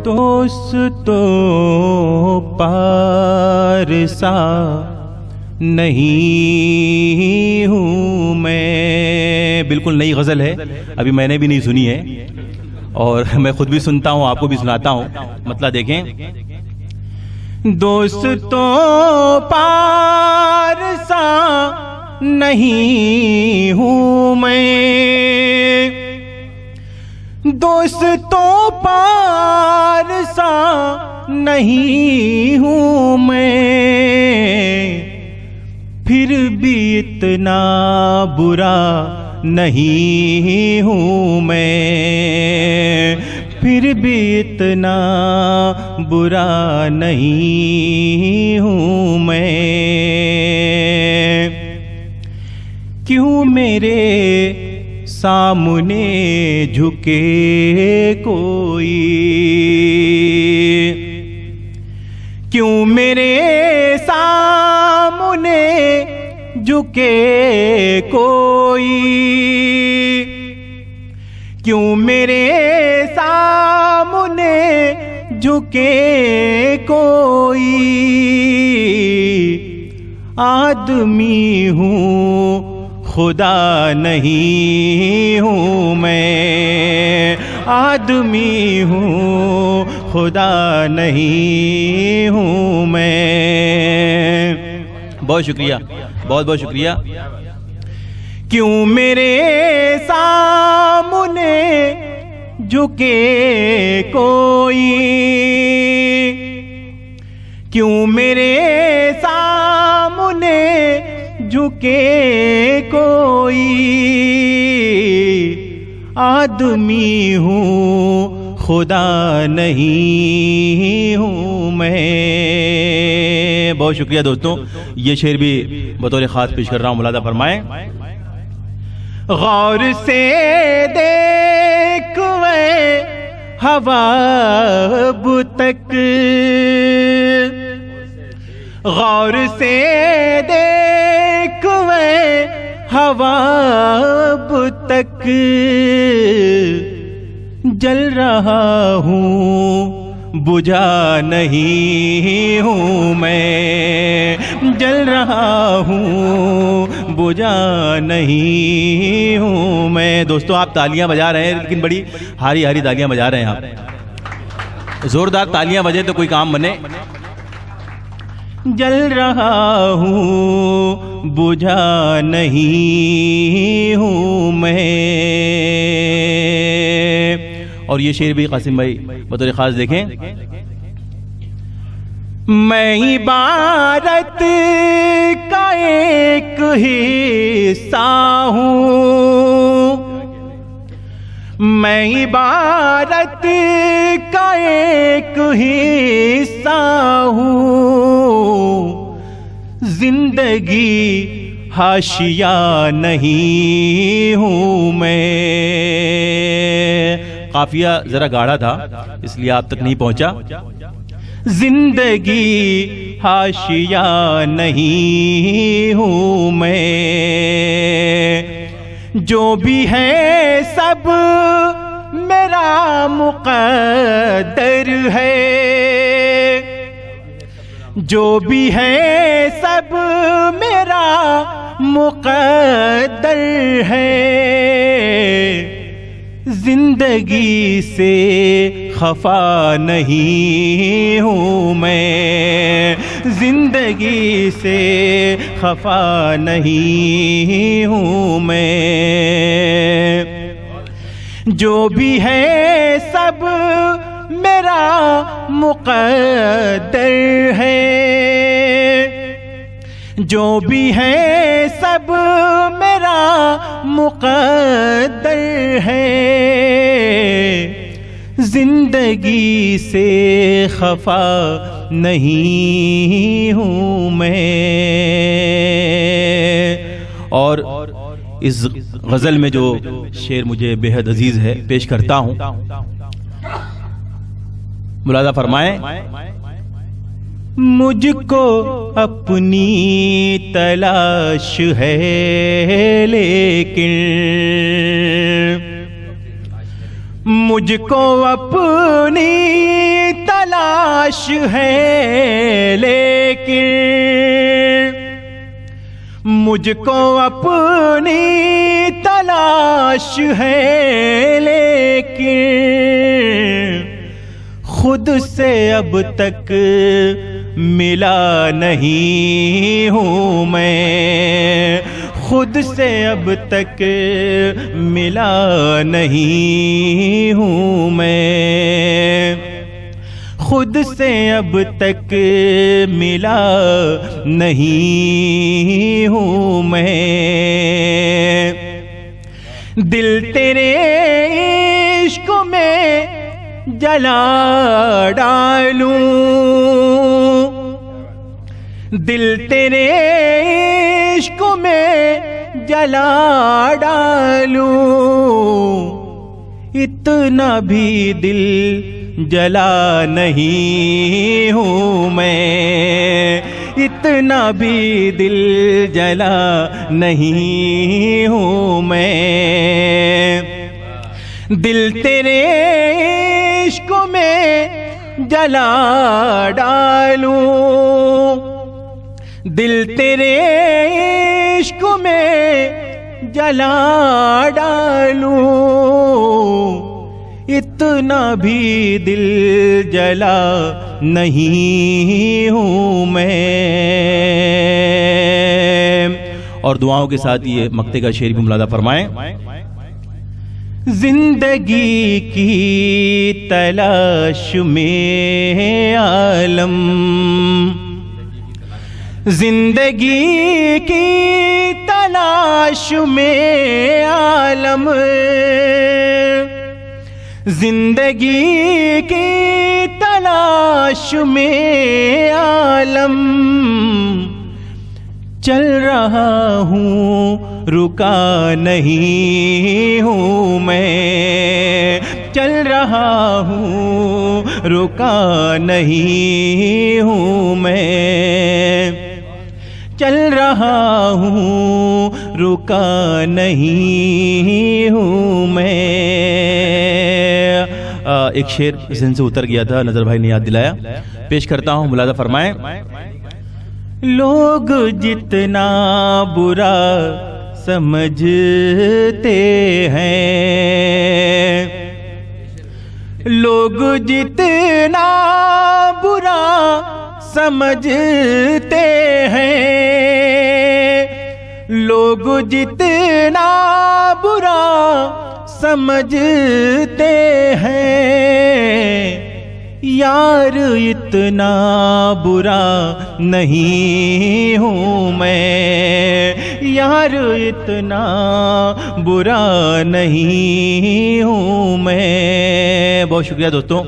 दोस्तों पार सा नहीं हूँ मैं। बिल्कुल नई गज़ल है, अभी मैंने भी नहीं सुनी है और मैं खुद भी सुनता हूँ, आपको भी सुनाता हूँ। मतलब देखें, दोस्तों पार सा नहीं हूँ मैं, दोस्तों पार सा नहीं हूँ मैं, फिर भी इतना बुरा नहीं हूँ मैं, फिर भी इतना बुरा नहीं हूँ मैं। क्यों मेरे सामने झुके कोई, क्यों मेरे सामने झुके कोई, क्यों मेरे सामने झुके कोई, आदमी हूँ खुदा नहीं हूँ मैं, आदमी हूँ खुदा नहीं हूँ मैं। बहुत शुक्रिया, बहुत बहुत शुक्रिया। क्यों मेरे सामने झुके कोई, क्यों मेरे सामने झुके कोई, आदमी हूँ खुदा नहीं हूँ मैं। बहुत शुक्रिया दोस्तों। ये शेर भी बतौर खास पेश कर रहा हूँ, मुलादा फरमाएं। गौर से देख वे हवा अब तक, गौर से देख वे हवा अब तक, जल रहा हूँ बुझा नहीं हूँ मैं, जल रहा हूँ बुझा नहीं हूँ मैं। दोस्तों आप तालियां बजा रहे हैं, लेकिन बड़ी हारी हारी तालियां बजा रहे हैं आप। जोरदार तालियां बजे तो कोई काम बने। जल रहा हूँ बुझा नहीं हूँ मैं। और ये शेर भी कासिम भाई बतौर खास देखें। मैं इबारत का एक हिस्सा हूँ, मैं इबारत का एक हिस्सा हूँ, जिंदगी हाशिया नहीं हूँ मैं। काफिया जरा गाढ़ा था इसलिए आप तक नहीं पहुंचा। जिंदगी हाशिया नहीं हूँ मैं, जो भी है सब मेरा मुक़द्दर है, जो भी है सब मेरा मुक़द्दर है। जिंदगी से खफा नहीं हूँ मैं, जिंदगी से खफा नहीं हूँ मैं। जो भी है सब मेरा मुक़द्दर है, जो भी है सब मेरा मुक़द्दर है। जिंदगी से खफा नहीं हूँ मैं। और इस गज़ल में जो शेर मुझे बेहद अजीज है पेश करता हूँ, मुलादा फरमाएं। मुझको अपनी तलाश है लेकिन, मुझको अपनी तलाश है, लेकिन मुझको अपनी तलाश है, लेकिन खुद से अब तक मिला नहीं हूँ मैं, खुद से अब तक मिला नहीं हूँ मैं, खुद से अब तक मिला नहीं हूँ मैं। दिल तेरे इश्क में जला डालूं, दिल तेरे इश्क में जला डालूं, इतना भी दिल जला नहीं हूँ मैं, इतना भी दिल जला नहीं हूँ मैं। दिल तेरे इश्क में जला डालूं, दिल तेरे इश्क में जला डालूं, इतना भी दिल जला नहीं हूँ मैं। और दुआओं के साथ ये मक्ते का शेर भी मुलादा फरमाएं। जिंदगी की तलाश में आलम, जिंदगी की तलाश में आलम, जिंदगी की तलाश में आलम, चल रहा हूँ रुका नहीं हूँ मैं, चल रहा हूँ रुका नहीं हूँ मैं, चल रहा हूँ रुका नहीं हूँ मैं। एक शेर ज़हन से उतर गया था, नजर भाई ने याद दिलाया, पेश करता हूँ, मुलादा फरमाएं। लोग जितना बुरा समझते हैं, लोग जितना बुरा समझते हैं, लोग जितना बुरा समझते हैं, यार इतना बुरा नहीं हूँ मैं, यार इतना बुरा नहीं हूँ मैं। बहुत शुक्रिया दोस्तों।